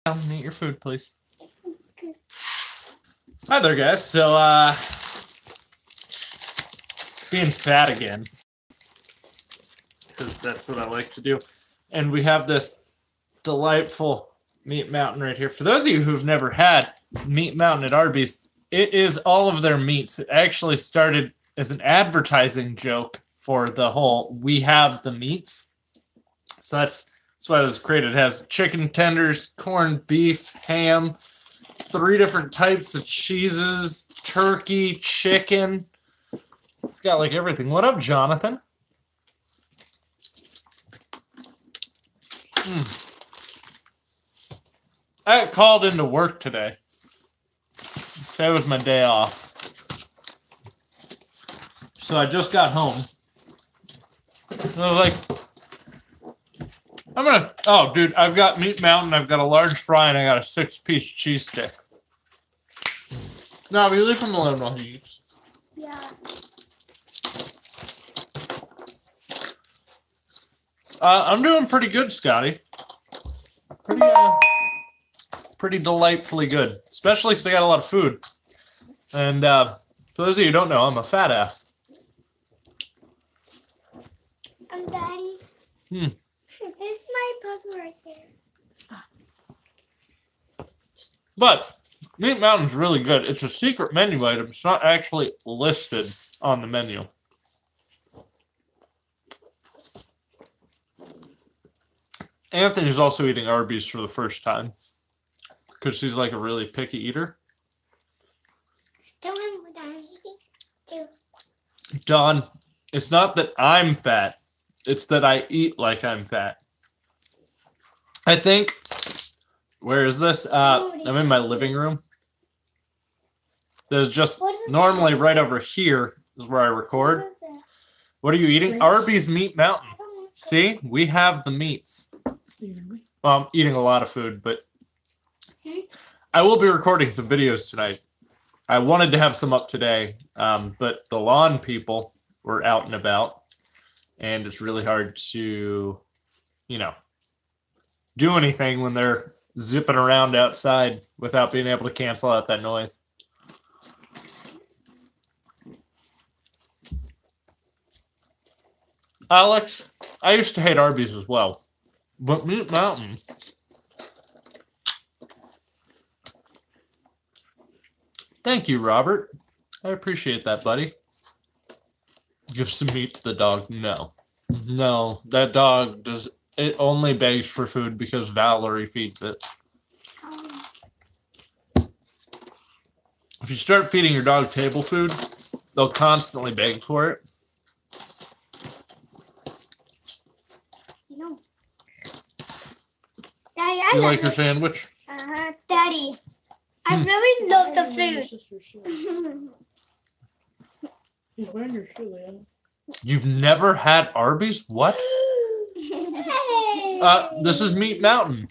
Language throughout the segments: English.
Eat your food, please. Okay. Hi there, guys. So, being fat again. Because that's what I like to do. And we have this delightful Meat Mountain right here. For those of you who've never had Meat Mountain at Arby's, it is all of their meats. It actually started as an advertising joke for the whole "we have the meats." So that's why it was created. It has chicken tenders, corned beef, ham, 3 different types of cheeses, turkey, chicken. It's got like everything. What up, Jonathan? I got called into work today. Today was my day off. So I just got home. And I was like, oh, dude, I've got Meat Mountain, I've got a large fry, and I got a 6-piece cheese stick. No, we leave him alone while he eats. Yeah. I'm doing pretty good, Scotty. Pretty delightfully good. Especially because I got a lot of food. And for those of you who don't know, I'm a fat ass. Daddy. There's my puzzle right there. Stop. But Meat Mountain's really good. It's a secret menu item. It's not actually listed on the menu. Anthony's also eating Arby's for the first time. Because she's like a really picky eater. Tell him what I'm eating too. Don, it's not that I'm fat. It's that I eat like I'm fat. I think... Where is this? I'm in my living room. There's just normally right over here is where I record. What are you eating? Arby's Meat Mountain. See? We have the meats. Well, I'm eating a lot of food, but I will be recording some videos tonight. I wanted to have some up today, but the lawn people were out and about, and it's really hard to, do anything when they're zipping around outside without being able to cancel out that noise. Alex, I used to hate Arby's as well, but Meat Mountain. Thank you, Robert. I appreciate that, buddy. Give some meat to the dog. No. No, that dog does. It only begs for food because Valerie feeds it. If you start feeding your dog table food, they'll constantly beg for it. Daddy, you like your sandwich? Daddy, I really love the food. He's wearing your shoe, man. You've never had Arby's? What? This is Meat Mountain.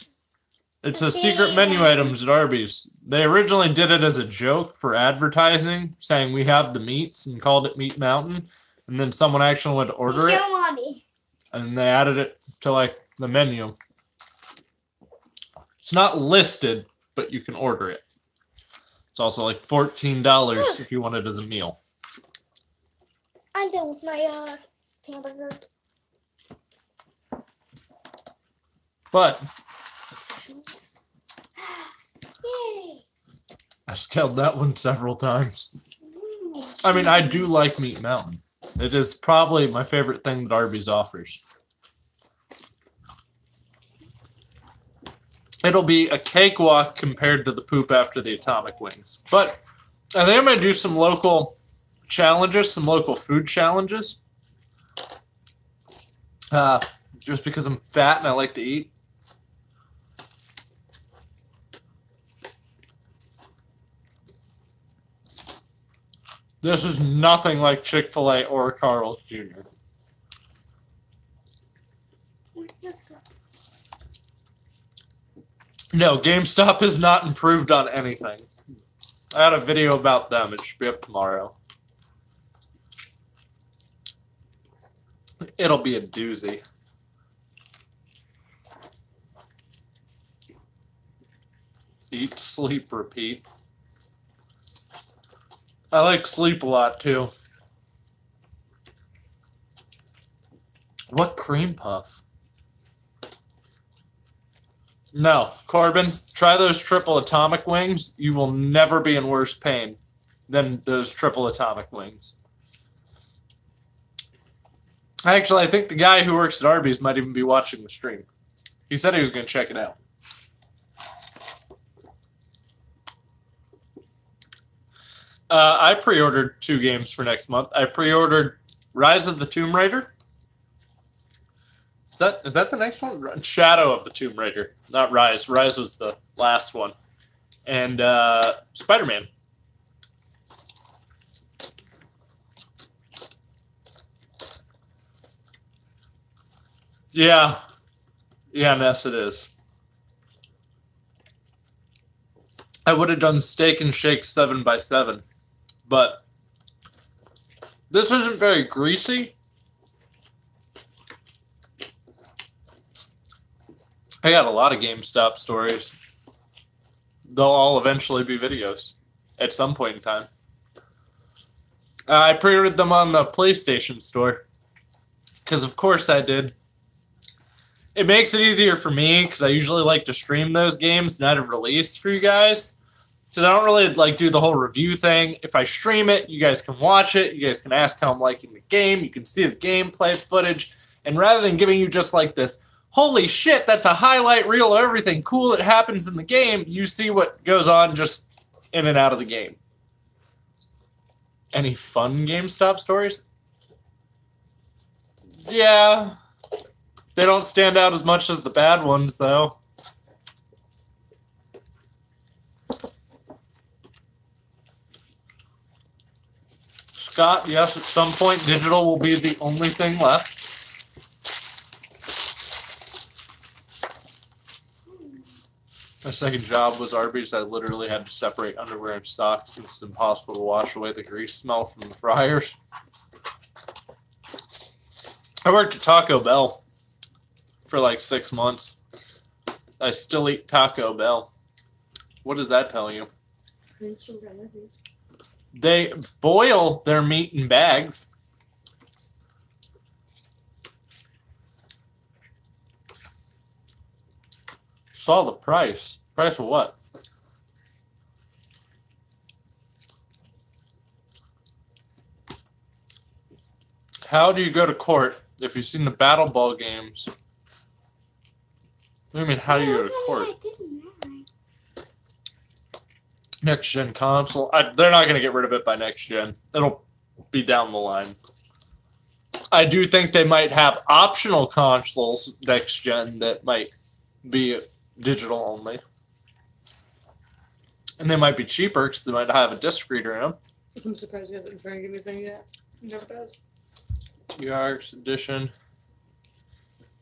It's a secret menu items at Arby's. They originally did it as a joke for advertising, saying we have the meats and called it Meat Mountain. And then someone actually went to order it. And they added it to like the menu. It's not listed, but you can order it. It's also like $14 if you want it as a meal. I'm done with my hamburger. But Yay. I scaled that one several times. I mean, I do like Meat Mountain. It is probably my favorite thing that Arby's offers. It'll be a cakewalk compared to the poop after the atomic wings. But I think I'm going to do some local challenges, some local food challenges. Just because I'm fat and I like to eat. This is nothing like Chick-fil-A or Carl's Jr. No, GameStop has not improved on anything. I had a video about them. It should be up tomorrow. It'll be a doozy. Eat, sleep, repeat. I like sleep a lot too. What cream puff? No, Corbin, try those triple atomic wings. You will never be in worse pain than those triple atomic wings. Actually, I think the guy who works at Arby's might even be watching the stream. He said he was going to check it out. I pre-ordered 2 games for next month. I pre-ordered Rise of the Tomb Raider. Is that the next one? Shadow of the Tomb Raider. Not Rise. Rise was the last one. And Spider-Man. Yeah. Yeah, Ness, it is. I would have done Steak and Shake 7x7. But this isn't very greasy. I got a lot of GameStop stories. They'll all eventually be videos at some point in time. I pre-ordered them on the PlayStation Store. Because of course I did. It makes it easier for me because I usually like to stream those games night of release for you guys. So I don't really like do the whole review thing. If I stream it, you guys can watch it. You guys can ask how I'm liking the game. You can see the gameplay footage. And rather than giving you just like this, holy shit, that's a highlight reel of everything cool that happens in the game, you see what goes on just in and out of the game. Any fun GameStop stories? Yeah. They don't stand out as much as the bad ones, though. Scott, yes, at some point digital will be the only thing left. My second job was Arby's. I literally had to separate underwear and socks since it's impossible to wash away the grease smell from the fryers. I worked at Taco Bell for like 6 months. I still eat Taco Bell. What does that tell you? They boil their meat in bags. Saw the price. Price of what? How do you go to court if you've seen the Battle Ball games? What do you mean, how do you go to court? Next gen console. They're not going to get rid of it by next gen. It'll be down the line. I do think they might have optional consoles next gen that might be digital only. And they might be cheaper because they might have a disc reader in them. I'm surprised he hasn't drank anything yet. He never does. URX edition.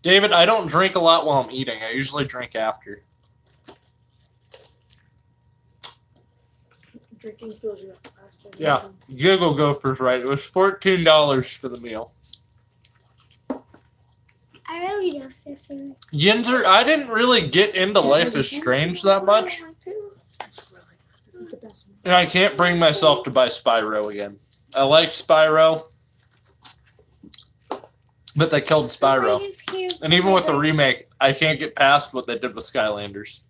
David, I don't drink a lot while I'm eating. I usually drink after. Drinking fills you up faster. Yeah, Giggle Gopher's right. It was $14 for the meal. I really love the food. Yinzer, I didn't really get into Life is Strange that much. This is the best one. And I can't bring myself to buy Spyro again. I liked Spyro, but they killed Spyro. And even with the remake, I can't get past what they did with Skylanders.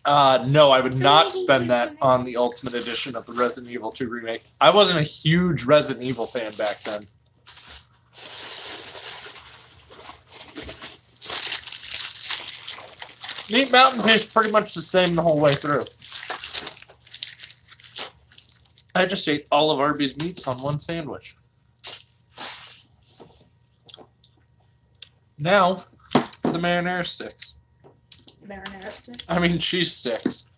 No, I would not spend that on the Ultimate Edition of the Resident Evil 2 remake. I wasn't a huge Resident Evil fan back then. Meat Mountain tastes pretty much the same the whole way through. I just ate all of Arby's meats on one sandwich. Now, the marinara sticks. Marinara stick? I mean, cheese sticks.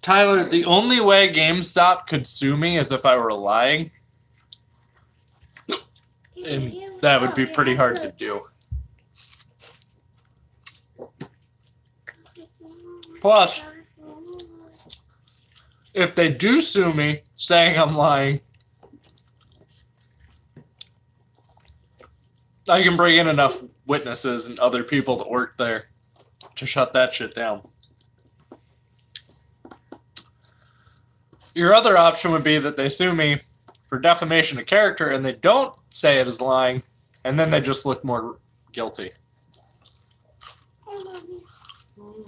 Tyler, the only way GameStop could sue me is if I were lying. And that would be pretty hard to do. Plus, if they do sue me saying I'm lying, I can bring in enough witnesses and other people that work there to shut that shit down. Your other option would be that they sue me for defamation of character and they don't say it is lying, and then they just look more guilty. I love you.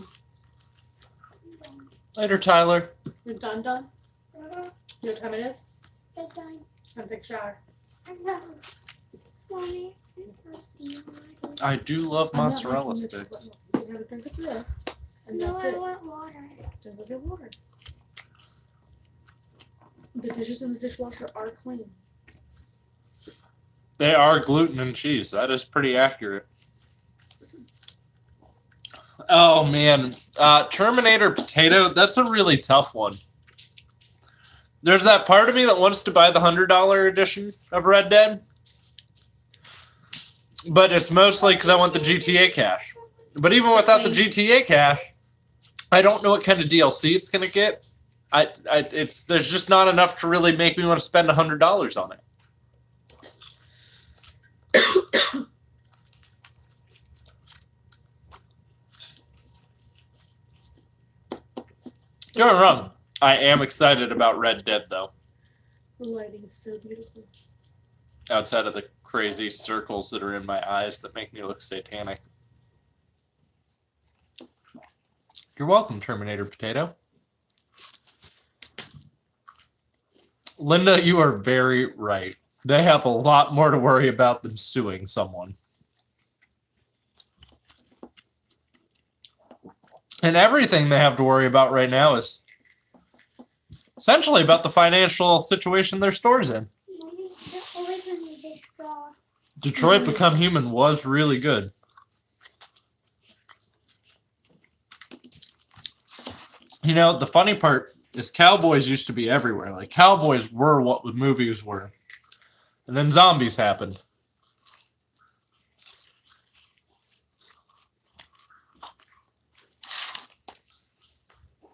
Later, Tyler. You're done? You know what time it is? Bedtime. Time to take a shower. I know. Mommy, I'm thirsty. I do love I'm not mozzarella making sticks. You have a drink of this, and No, that's I it. want water. Then go get water. The dishes in the dishwasher are clean. They are gluten and cheese. That is pretty accurate. Oh, man. Terminator Potato, that's a really tough one. There's that part of me that wants to buy the $100 edition of Red Dead. But it's mostly because I want the GTA cash. But even without the GTA cash, I don't know what kind of DLC it's going to get. There's just not enough to really make me want to spend $100 on it. Don't get me wrong. I am excited about Red Dead, though. The lighting is so beautiful. Outside of the crazy circles that are in my eyes that make me look satanic. You're welcome, Terminator Potato. Linda, you are very right. They have a lot more to worry about than suing someone. And everything they have to worry about right now is essentially about the financial situation their store's in. Mommy, they're always in this straw. Detroit Become Human was really good. You know, the funny part is cowboys used to be everywhere. Like, cowboys were what the movies were. And then zombies happened.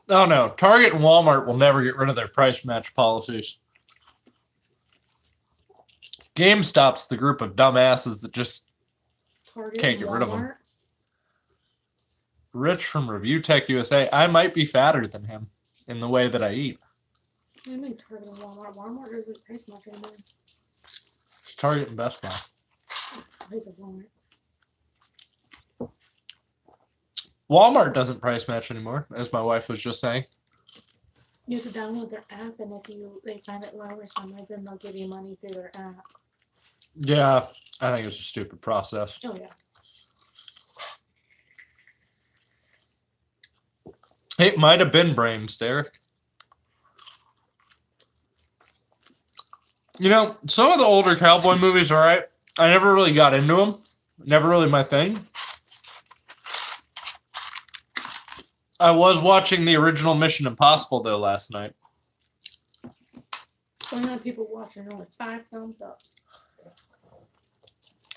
Oh no, Target and Walmart will never get rid of their price match policies. GameStop's the group of dumbasses that just Target can't and get rid of them. Walmart. Rich from Review Tech USA. I might be fatter than him in the way that I eat. What do you mean Target and Walmart? Walmart doesn't price much anymore. It's Target and Best Buy. Price of Walmart. Walmart doesn't price match anymore, as my wife was just saying. You have to download their app, and if they find it low or somewhere, then they'll give you money through their app. Yeah, I think it's a stupid process. Oh yeah. It might have been brains, Derek. You know, some of the older cowboy movies are right. I never really got into them. Never really my thing. I was watching the original Mission Impossible, though, last night. 29 people watching, only 5 thumbs up.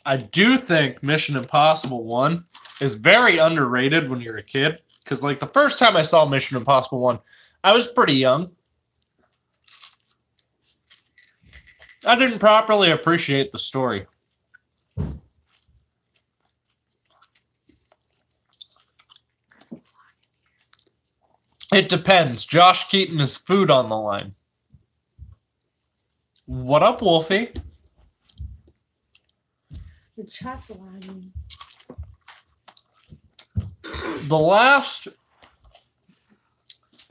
I do think Mission Impossible 1 is very underrated when you're a kid. Because, like, the first time I saw Mission Impossible 1, I was pretty young. I didn't properly appreciate the story. It depends. Josh Keaton is food on the line. What up, Wolfie? The chat's lagging. The last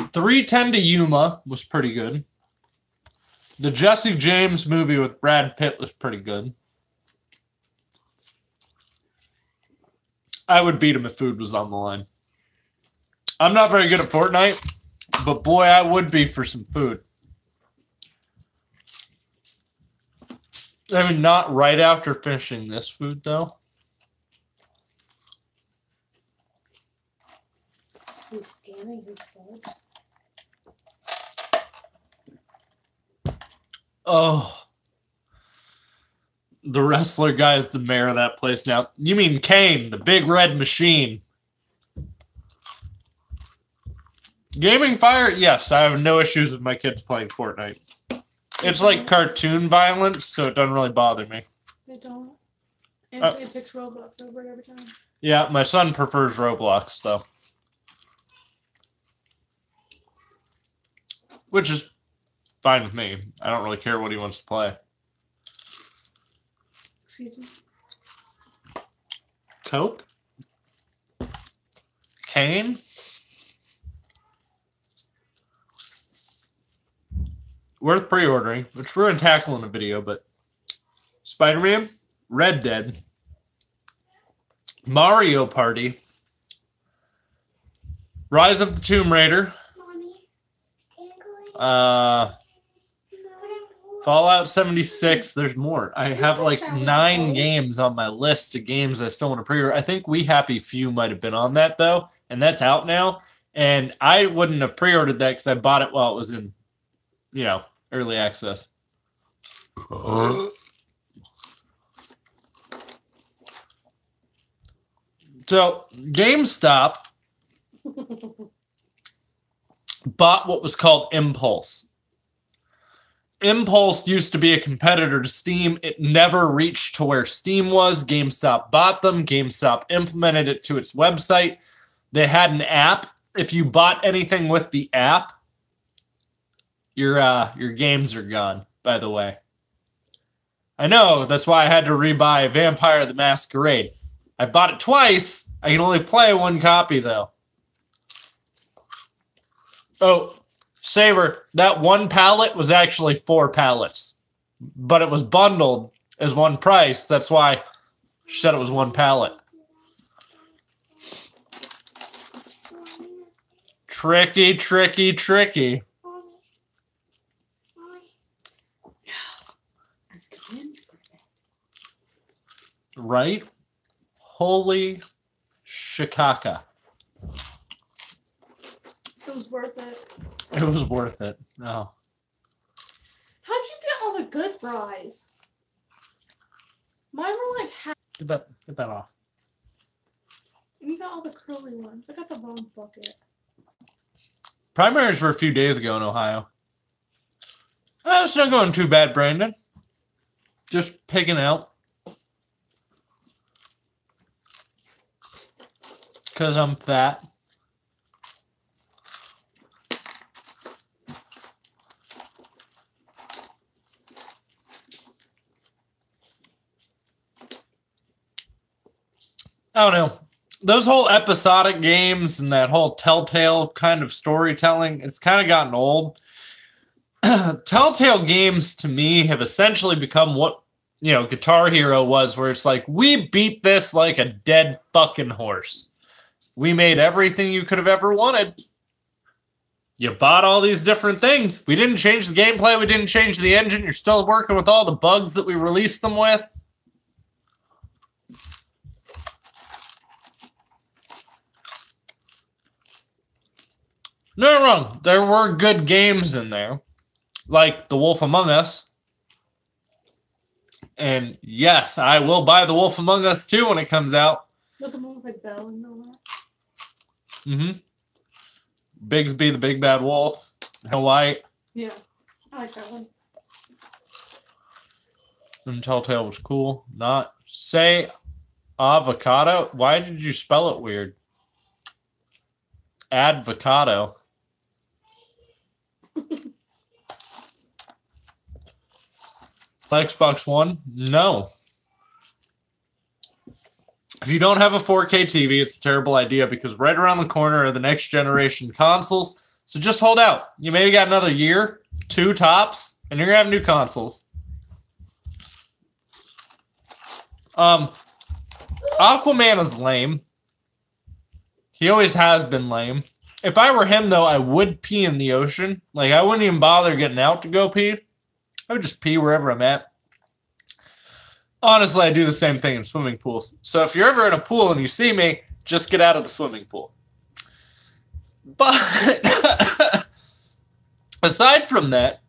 3:10 to Yuma was pretty good. The Jesse James movie with Brad Pitt was pretty good. I would beat him if food was on the line. I'm not very good at Fortnite, but boy, I would be for some food. I mean, not right after finishing this food, though. He's scanning his subs. Oh. The wrestler guy is the mayor of that place now. You mean Kane, the big red machine. Gaming Fire? Yes, I have no issues with my kids playing Fortnite. It's like cartoon violence, so it doesn't really bother me. They don't. Anthony picks Roblox over it every time. Yeah, my son prefers Roblox, though. Which is fine with me. I don't really care what he wants to play. Excuse me? Coke? Kane? Worth pre-ordering, which we're going to tackle in a video, but Spider-Man, Red Dead, Mario Party, Rise of the Tomb Raider, Mommy, can I go Fallout 76. There's more. I have like 9 games on my list of games I still want to pre-order. I think We Happy Few might have been on that, though, and that's out now. And I wouldn't have pre-ordered that because I bought it while it was in, you know, early access. So, GameStop bought what was called Impulse. Impulse used to be a competitor to Steam. It never reached to where Steam was. GameStop bought them. GameStop implemented it to its website. They had an app. If you bought anything with the app, your games are gone, by the way. I know, that's why I had to rebuy Vampire the Masquerade. I bought it twice. I can only play 1 copy, though. Oh, Saber, that 1 pallet was actually 4 pallets. But it was bundled as 1 price. That's why she said it was 1 pallet. Tricky, tricky, tricky. Right? Holy shikaka. It was worth it. It was worth it. No. How'd you get all the good fries? Mine were like half. Get that off. You got all the curly ones. I got the wrong bucket. Primaries were a few days ago in Ohio. It's not going too bad, Brandon. Just picking out. Because I'm fat. I don't know. Those whole episodic games and that whole Telltale kind of storytelling, it's kind of gotten old. Telltale games, to me, have essentially become what, you know, Guitar Hero was, where it's like, we beat this like a dead fucking horse. We made everything you could have ever wanted. You bought all these different things. We didn't change the gameplay. We didn't change the engine. You're still working with all the bugs that we released them with. No, wrong. There were good games in there, like The Wolf Among Us. And yes, I will buy The Wolf Among Us 2 when it comes out. With the ones like Belle and all that. Mm-hmm. Bigsby the Big Bad Wolf. White. Yeah, I like that one. And Telltale was cool. Not say avocado. Why did you spell it weird? Advocado. Xbox One? No. If you don't have a 4K TV, it's a terrible idea because right around the corner are the next generation consoles. So just hold out. You maybe got another year, 2 tops, and you're going to have new consoles. Aquaman is lame. He always has been lame. If I were him, though, I would pee in the ocean. Like, I wouldn't even bother getting out to go pee. I would just pee wherever I'm at. Honestly, I do the same thing in swimming pools. So if you're ever in a pool and you see me, just get out of the swimming pool. But aside from that,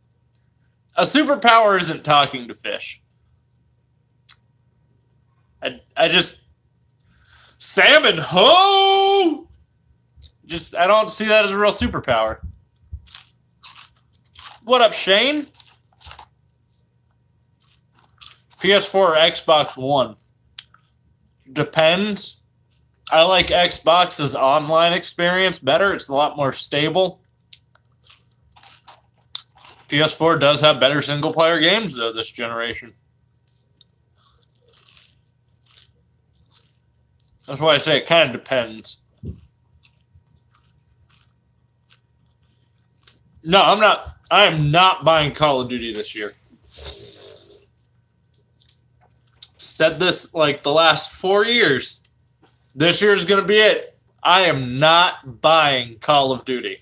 a superpower isn't talking to fish. I just... Salmon, ho! I don't see that as a real superpower. What up, Shane? PS4 or Xbox One? depends. I like Xbox's online experience better. It's a lot more stable. PS4 does have better single-player games, though, this generation. That's why I say it kind of depends. No, I'm not. I am not buying Call of Duty this year. Said this like the last 4 years. This year's going to be it. I am not buying Call of Duty.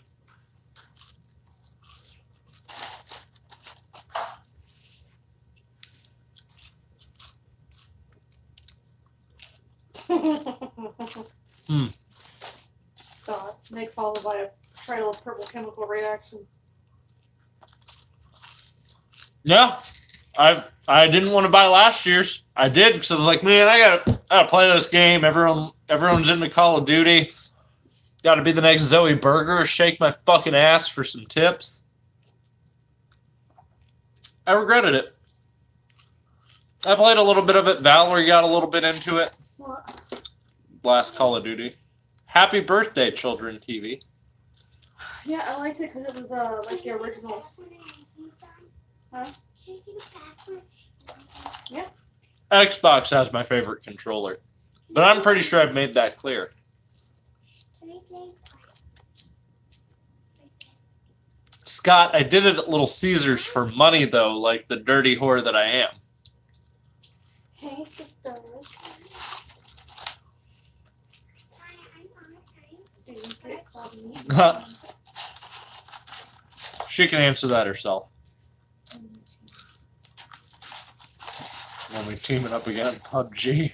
Stop. Nick followed by a trail of purple chemical reaction. Yeah, I didn't want to buy last year's. I did because I was like, man, I gotta play this game. Everyone's into Call of Duty. Got to be the next Zoe Burger. Shake my fucking ass for some tips. I regretted it. I played a little bit of it. Valerie got a little bit into it. What? Last Call of Duty. Happy birthday, Children TV. Yeah, I liked it because it was like the original. Huh? Yeah. Xbox has my favorite controller, but I'm pretty sure I've made that clear. Scott, I did it at Little Caesars for money, though, like the dirty whore that I am. Hey, sister. She can answer that herself. When we teaming up again, PUBG.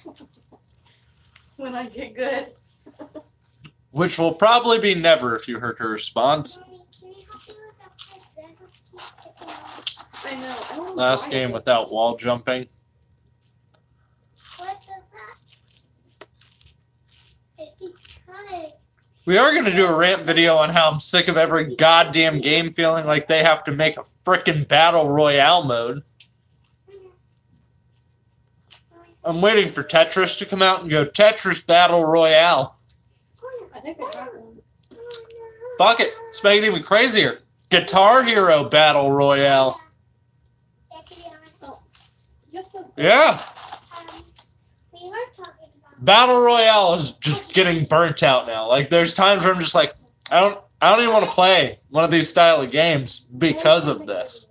When I get good. Which will probably be never if you heard her response. I know. I don't Last game without wall jumping. We are going to do a rant video on how I'm sick of every goddamn game feeling like they have to make a frickin' battle royale mode. I'm waiting for Tetris to come out and go, Tetris Battle Royale. I think I got one. Fuck it. Let's make it even crazier. Guitar Hero Battle Royale. Yeah. Battle Royale is just getting burnt out now. Like, there's times where I'm just like, I don't even want to play one of these style of games because of this.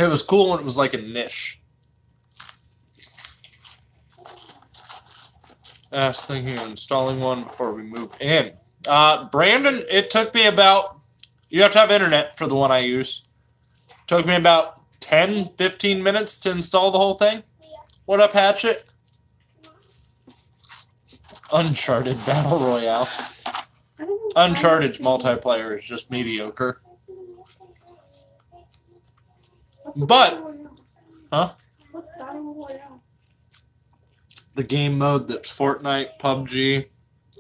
It was cool when it was like a niche. I was thinking of installing one before we move in. Brandon, it took me about, you have to have internet for the one I use. It took me about 10, 15 minutes to install the whole thing. What up, Hatchet? Uncharted Battle Royale. Uncharted's multiplayer is just mediocre. But, huh? What's Battle Royale? The game mode that's Fortnite, PUBG,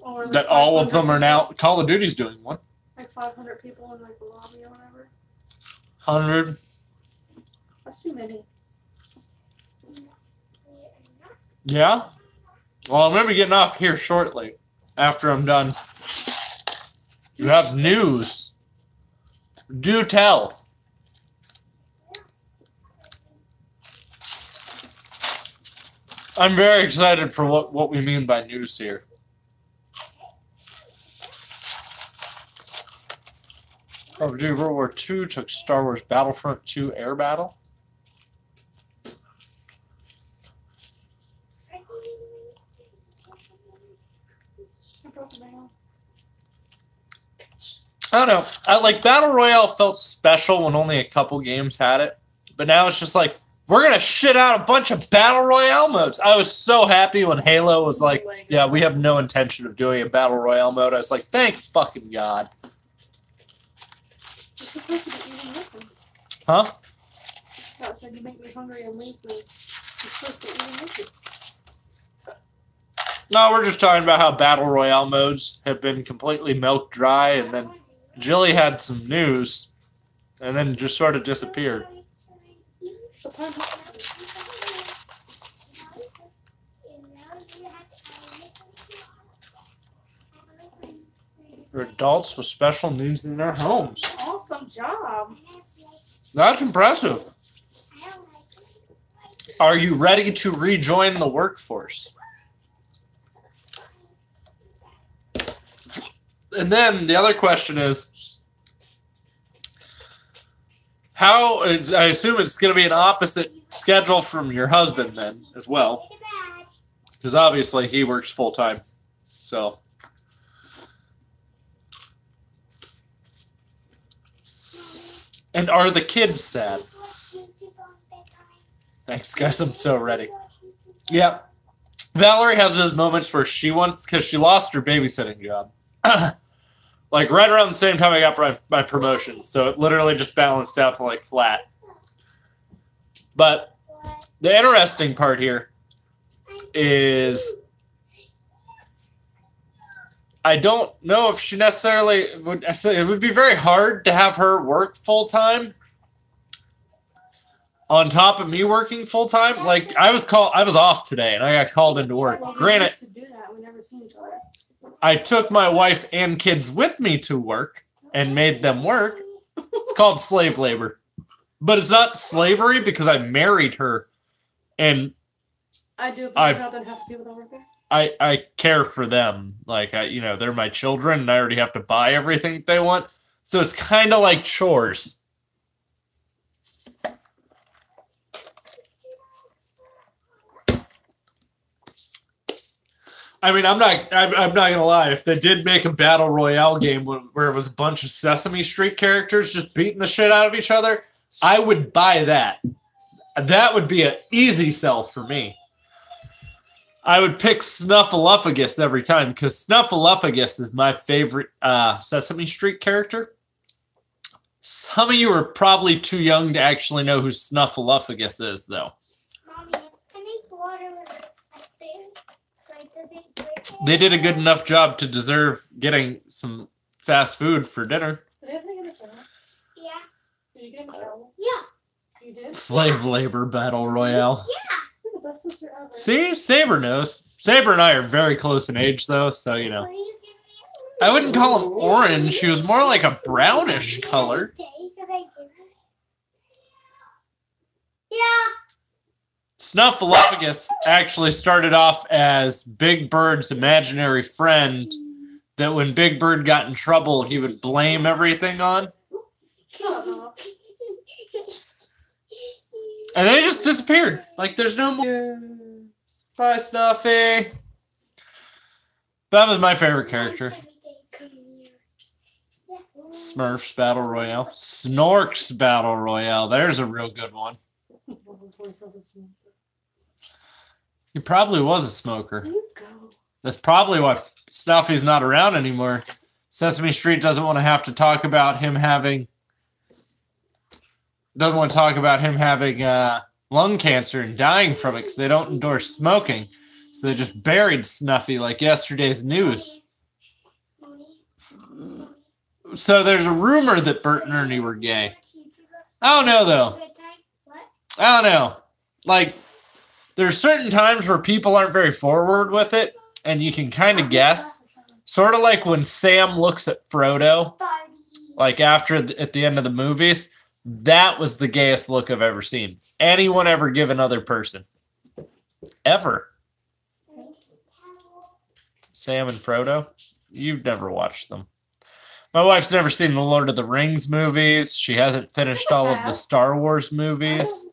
Or like that all of 500 them are now. people? Call of Duty's doing one. Like 500 people in like the lobby or whatever. 100. That's too many. Yeah? Well, I'm going to be getting off here shortly after I'm done. You have news. Do tell. I'm very excited for what we mean by news here. Call of Duty World War II took Star Wars Battlefront 2 air battle. I don't know. I like Battle Royale felt special when only a couple games had it. But now it's just like, we're going to shit out a bunch of Battle Royale modes. I was so happy when Halo was like, yeah, we have no intention of doing a Battle Royale mode. I was like, thank fucking God. You're supposed to be eating with them. Huh? That said you make me hungry and leave food. You're supposed to be eating with you. No, we're just talking about how Battle Royale modes have been completely milked dry, and then Jilly had some news, and then just sort of disappeared. The punch. For adults with special needs in their homes. Awesome job. That's impressive. Are you ready to rejoin the workforce? And then the other question is, how, I assume it's going to be an opposite schedule from your husband then as well. Because obviously he works full time. So. And are the kids sad? Thanks, guys. I'm so ready. Yeah. Valerie has those moments where she wants, because she lost her babysitting job. Like right around the same time I got my promotion. So it literally just balanced out to like flat. But the interesting part here is I don't know if she necessarily would. It would be very hard to have her work full time on top of me working full time. Like I was off today and I got called into work. Well, Granted, to do that. We never seen each other. I took my wife and kids with me to work and made them work. It's called slave labor, but it's not slavery because I married her, and I do a better job than half the people that work there. I care for them. Like, they're my children, and I already have to buy everything they want. So it's kind of like chores. I mean, I'm not gonna lie. If they did make a battle royale game where it was a bunch of Sesame Street characters just beating the shit out of each other, I would buy that. That would be an easy sell for me. I would pick Snuffleupagus every time because Snuffleupagus is my favorite Sesame Street character. Some of you are probably too young to actually know who Snuffleupagus is, though. Mommy, I make water with a spoon so it doesn't break. They did a good enough job to deserve getting some fast food for dinner. Did anything get a channel? Yeah. Did you get a channel? Yeah. You did? Slave labor battle royale. Yeah. You're the best sister ever. See, Saber knows. Saber and I are very close in age, though, so Will you give me I wouldn't call him orange. He was more like a brownish color. Yeah. Snuffleupagus actually started off as Big Bird's imaginary friend that when Big Bird got in trouble, he would blame everything on. Shut up. And then he just disappeared. Like, there's no more. Bye, Snuffy. That was my favorite character. Smurfs Battle Royale. Snorks Battle Royale. There's a real good one. He probably was a smoker. That's probably why Snuffy's not around anymore. Sesame Street doesn't want to have to talk about him having... Doesn't want to talk about him having lung cancer and dying from it because they don't endorse smoking. So they just buried Snuffy like yesterday's news. So there's a rumor that Bert and Ernie were gay. I don't know, though. I don't know. Like, there's certain times where people aren't very forward with it, and you can kind of guess. Sort of like when Sam looks at Frodo, like at the end of the movies. That was the gayest look I've ever seen. Anyone ever give another person. Ever. Sam and Frodo? You've never watched them. My wife's never seen the Lord of the Rings movies. She hasn't finished all of the Star Wars movies.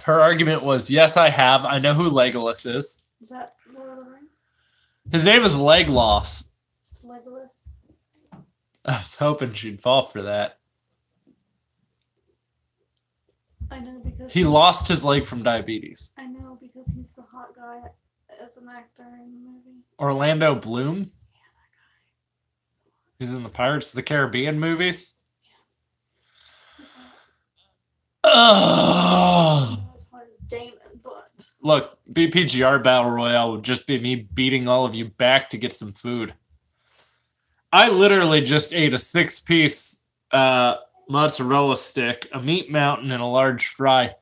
Her argument was, yes, I have. I know who Legolas is. Is that Lord of the Rings? His name is Legloss. It's Legolas. I was hoping she'd fall for that. I know because... He lost his leg from diabetes. I know because he's the hot guy as an actor in the movie. Orlando Bloom? Yeah, that guy. He's in the Pirates of the Caribbean movies? Yeah. Ugh. As far as Damon, but... Look, BPGR Battle Royale would just be me beating all of you back to get some food. I literally just ate a 6-piece mozzarella stick, a meat mountain, and a large fry.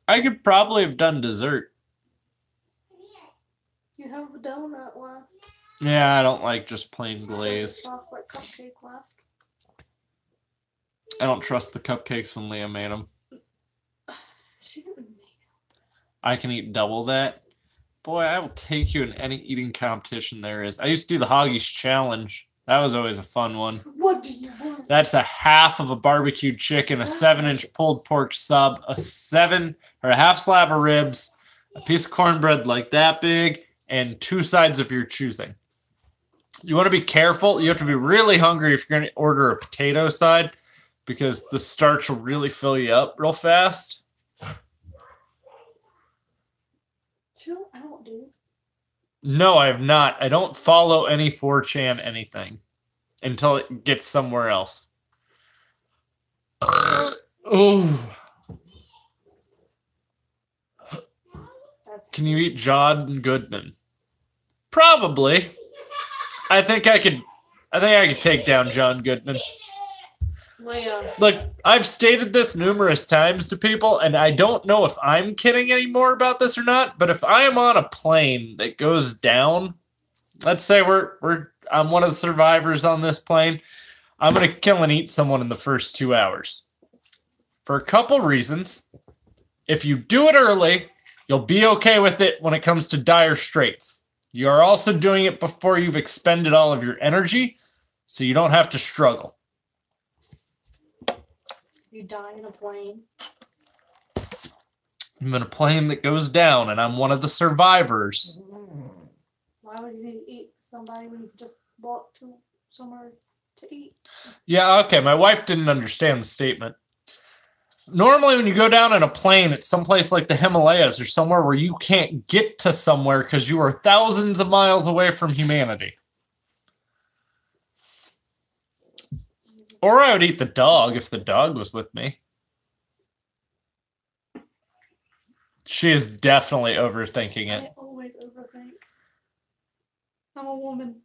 I could probably have done dessert. You have a donut left. Yeah, I don't like just plain glazed. Chocolate cupcake left. I don't trust the cupcakes when Leah made them. She didn't make them. I can eat double that. Boy, I will take you in any eating competition there is. I used to do the Hoggies Challenge. That was always a fun one. What do you want? That's a half of a barbecued chicken, a 7-inch pulled pork sub, a half slab of ribs, a piece of cornbread like that big, and 2 sides of your choosing. You want to be careful. You have to be really hungry if you're going to order a potato side, because the starch will really fill you up real fast. Chill out, dude. No, I have not. I don't follow any 4chan anything until it gets somewhere else. Oh. Can you eat John Goodman? Probably. I think I could take down John Goodman. Look, I've stated this numerous times to people, and I don't know if I'm kidding anymore about this or not, but if I am on a plane that goes down, let's say I'm one of the survivors on this plane, I'm going to kill and eat someone in the first 2 hours. For a couple reasons. If you do it early, you'll be okay with it when it comes to dire straits. You are also doing it before you've expended all of your energy, so you don't have to struggle. You die in a plane. I'm in a plane that goes down, and I'm one of the survivors. Why would you need to eat somebody when you just walk to somewhere to eat? Yeah, okay, my wife didn't understand the statement. Normally, when you go down in a plane, it's someplace like the Himalayas or somewhere where you can't get to somewhere because you are thousands of miles away from humanity. Or I would eat the dog if the dog was with me. She is definitely overthinking it. I always overthink. I'm a woman.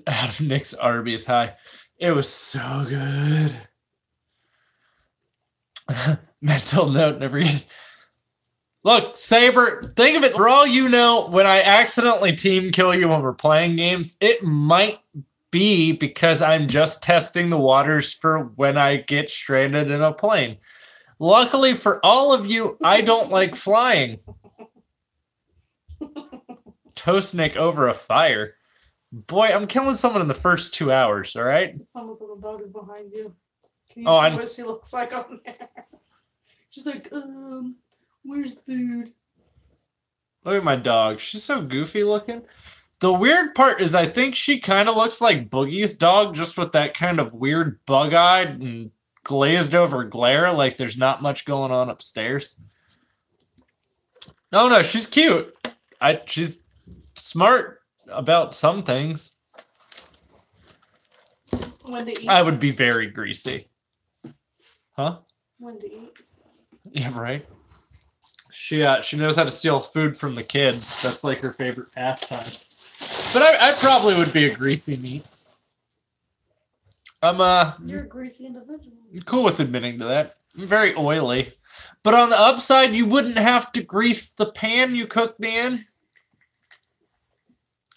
Out of Nick's Arby's high. It was so good. Mental note, never eat. Look, Saber, think of it. For all you know, when I accidentally team kill you when we're playing games, it might be because I'm just testing the waters for when I get stranded in a plane. Luckily for all of you, I don't like flying. Toast Nick over a fire. Boy, I'm killing someone in the first 2 hours, all right? Someone's little dog is behind you. Can you see what she looks like on there? She's like, where's the food? Look at my dog. She's so goofy looking. The weird part is I think she kind of looks like Boogie's dog, just with that kind of weird bug-eyed and glazed over glare, like there's not much going on upstairs. No, she's cute. She's smart about some things. When to eat. I would be very greasy. Huh? When to eat. Yeah, right. She knows how to steal food from the kids. That's like her favorite pastime. But I probably would be a greasy meat. You're a greasy individual. I'm cool with admitting to that. I'm very oily. But on the upside, you wouldn't have to grease the pan you cook me in.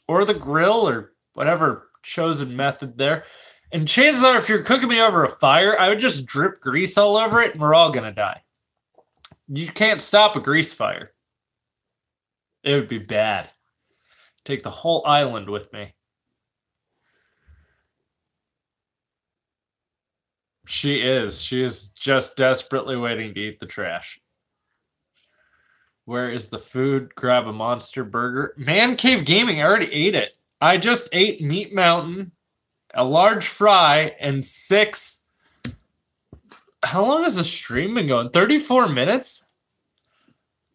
Or the grill, or whatever chosen method there. And chances are, if you're cooking me over a fire, I would just drip grease all over it, and we're all gonna die. You can't stop a grease fire. It would be bad. Take the whole island with me. She is. She is just desperately waiting to eat the trash. Where is the food? Grab a monster burger. Man Cave Gaming, I already ate it. I just ate Meat Mountain, a large fry, and 6... How long has the stream been going? 34 minutes?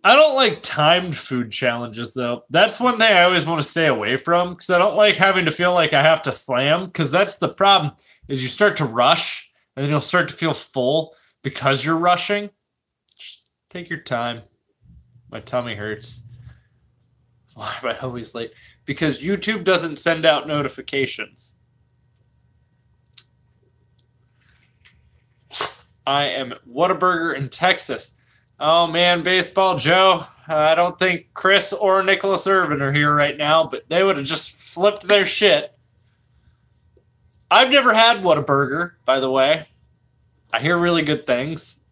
I don't like timed food challenges, though. That's one thing I always want to stay away from, because I don't like having to feel like I have to slam, because that's the problem, is you start to rush, and then you'll start to feel full because you're rushing. Just take your time. My tummy hurts. Why am I always late? Because YouTube doesn't send out notifications. I am at Whataburger in Texas. Oh man, Baseball Joe. I don't think Chris or Nicholas Irvin are here right now, but they would have just flipped their shit. I've never had Whataburger, by the way. I hear really good things.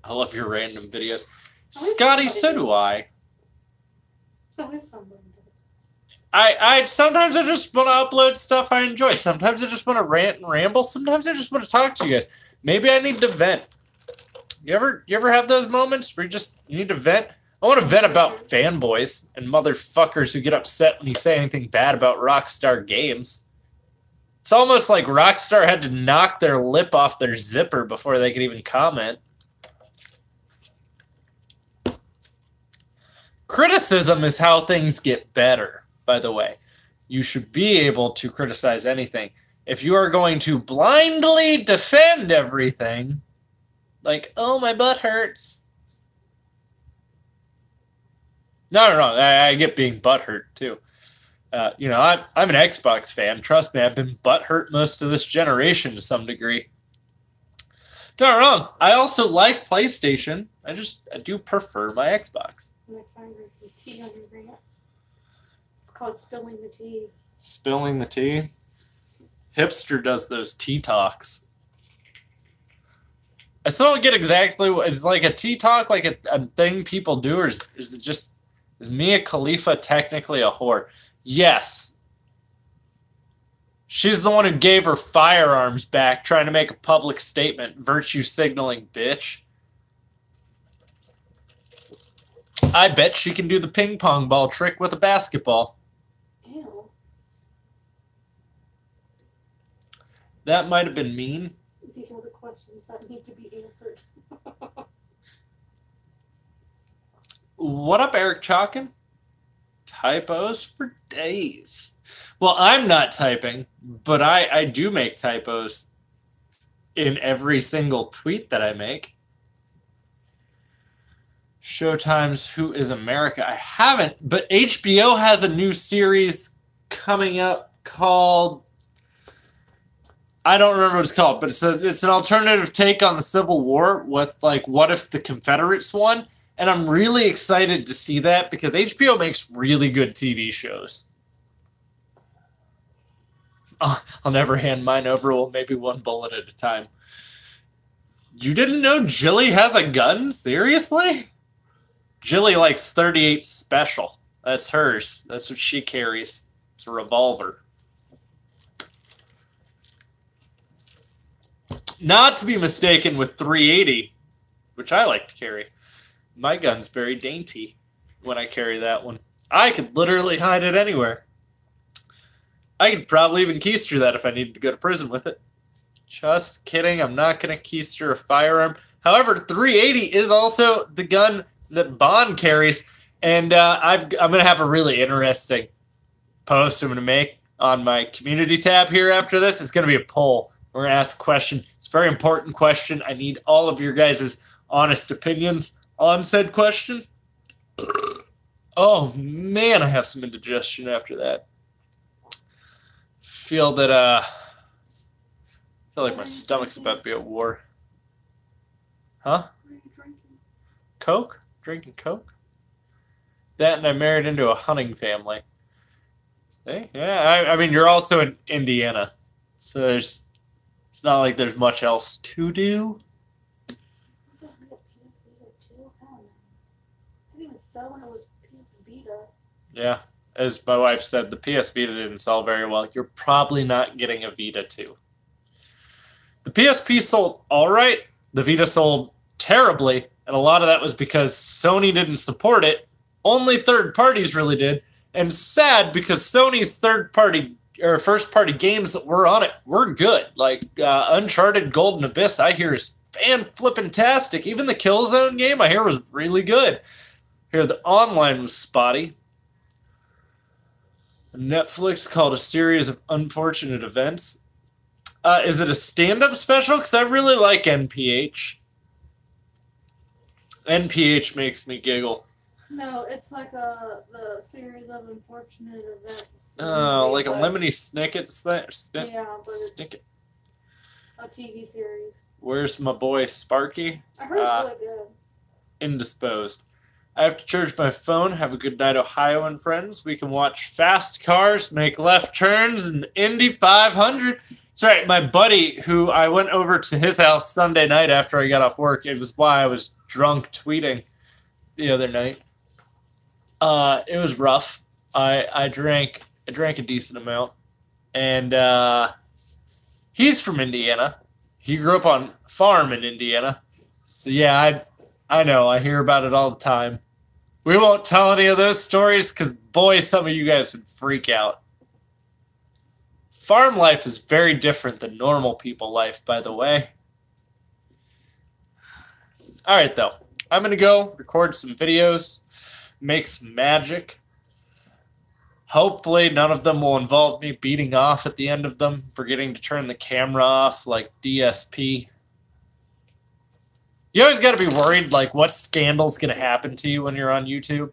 I love your random videos. Scotty, so do I. I sometimes I just want to upload stuff I enjoy. Sometimes I just want to rant and ramble. Sometimes I just want to talk to you guys. Maybe I need to vent. You ever have those moments where you need to vent? I want to vent about fanboys and motherfuckers who get upset when you say anything bad about Rockstar Games. It's almost like Rockstar had to knock their lip off their zipper before they could even comment. Criticism is how things get better, by the way. You should be able to criticize anything. If you are going to blindly defend everything, like, oh, my butt hurts. No, I get being butthurt, too. You know, I'm an Xbox fan. Trust me, I've been butthurt most of this generation to some degree. Don't get me wrong. I also like PlayStation. I do prefer my Xbox. Next time there's some tea on your rants. It's called spilling the tea. Spilling the tea? Hipster does those tea talks. I still don't get exactly what it's like. A tea talk, like a thing people do, or is it just, is Mia Khalifa technically a whore? Yes. She's the one who gave her firearms back, trying to make a public statement. Virtue signaling, bitch. I bet she can do the ping pong ball trick with a basketball. Ew. That might have been mean. These are the questions that need to be answered. What up, Eric Chalkin? Typos for days. Well, I'm not typing, but I do make typos in every single tweet that I make. Showtime's Who is America? I haven't, but HBO has a new series coming up called, I don't remember what it's called, but it's an alternative take on the Civil War with, like, what if the Confederates won? And I'm really excited to see that because HBO makes really good TV shows. I'll never hand mine over. Well, maybe one bullet at a time. You didn't know Jilly has a gun? Seriously? Jilly likes 38 Special. That's hers. That's what she carries. It's a revolver. Not to be mistaken with 380, which I like to carry. My gun's very dainty when I carry that one. I could literally hide it anywhere. I could probably even keister that if I needed to go to prison with it. Just kidding. I'm not going to keister a firearm. However, 380 is also the gun that Bond carries. And I'm going to have a really interesting post I'm going to make on my community tab here after this. It's going to be a poll. We're going to ask a question. It's a very important question. I need all of your guys' honest opinions on said question. Oh, man, I have some indigestion after that. Feel that, I feel like my stomach's about to be at war. Huh? What are you drinking? Coke? Drinking Coke? That and I married into a hunting family. Hey, yeah, I mean, you're also in Indiana. So it's not like there's much else to do. Didn't even sell when it was PS Vita. Yeah, as my wife said, the PS Vita didn't sell very well. You're probably not getting a Vita 2. The PSP sold all right. The Vita sold terribly, and a lot of that was because Sony didn't support it. Only third parties really did, and sad because Sony's third-party or first-party games that were on it were good. Like Uncharted Golden Abyss, I hear is fan-flippin-tastic. Even the Killzone game, I hear, was really good. I hear the online was spotty. Netflix called a series of unfortunate events. Is it a stand-up special? Because I really like NPH. NPH makes me giggle. No, it's like the series of unfortunate events. Oh, like a Lemony Snicket? Yeah, but Snicket. A TV series. Where's my boy Sparky? I heard it's really good. Indisposed. I have to charge my phone. Have a good night, Ohio and friends. We can watch fast cars make left turns in the Indy 500. That's right. My buddy, who I went over to his house Sunday night after I got off work. It was why I was drunk tweeting the other night. It was rough. I drank a decent amount, and he's from Indiana. He grew up on a farm in Indiana. So yeah, I know. I hear about it all the time. We won't tell any of those stories because, boy, some of you guys would freak out. Farm life is very different than normal people life, by the way. All right, though. I'm going to go record some videos, make some magic. Hopefully, none of them will involve me beating off at the end of them, forgetting to turn the camera off like DSP. You always got to be worried, like, what scandal's going to happen to you when you're on YouTube.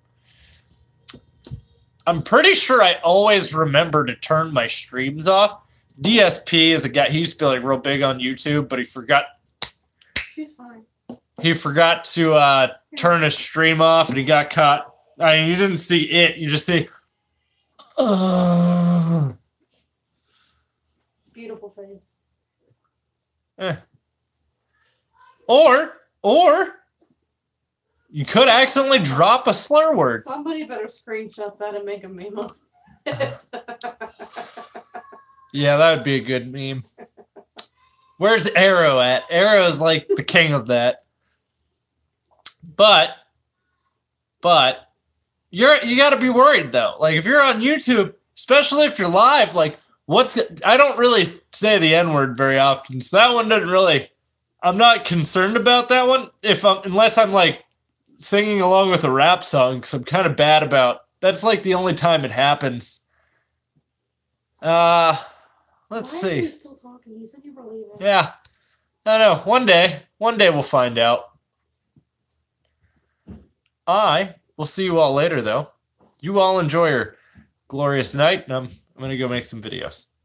I'm pretty sure I always remember to turn my streams off. DSP is a guy, he used to be, like, real big on YouTube, but he forgot. She's fine. He forgot to turn his stream off, and he got caught. I mean, you didn't see it. You just see... Beautiful face. Or you could accidentally drop a slur word. Somebody better screenshot that and make a meme of it. Yeah, that would be a good meme. Where's Arrow at? Arrow's like the king of that. But you got to be worried though. Like if you're on YouTube, especially if you're live, like I don't really say the N-word very often, so that one doesn't really. I'm not concerned about that one unless I'm like singing along with a rap song, because I'm kind of bad about. That's like the only time it happens. Let's see. Why are you still talking? You said you were leaving. Yeah, I know. One day we'll find out. I will see you all later, though. You all enjoy your glorious night, and I'm gonna go make some videos.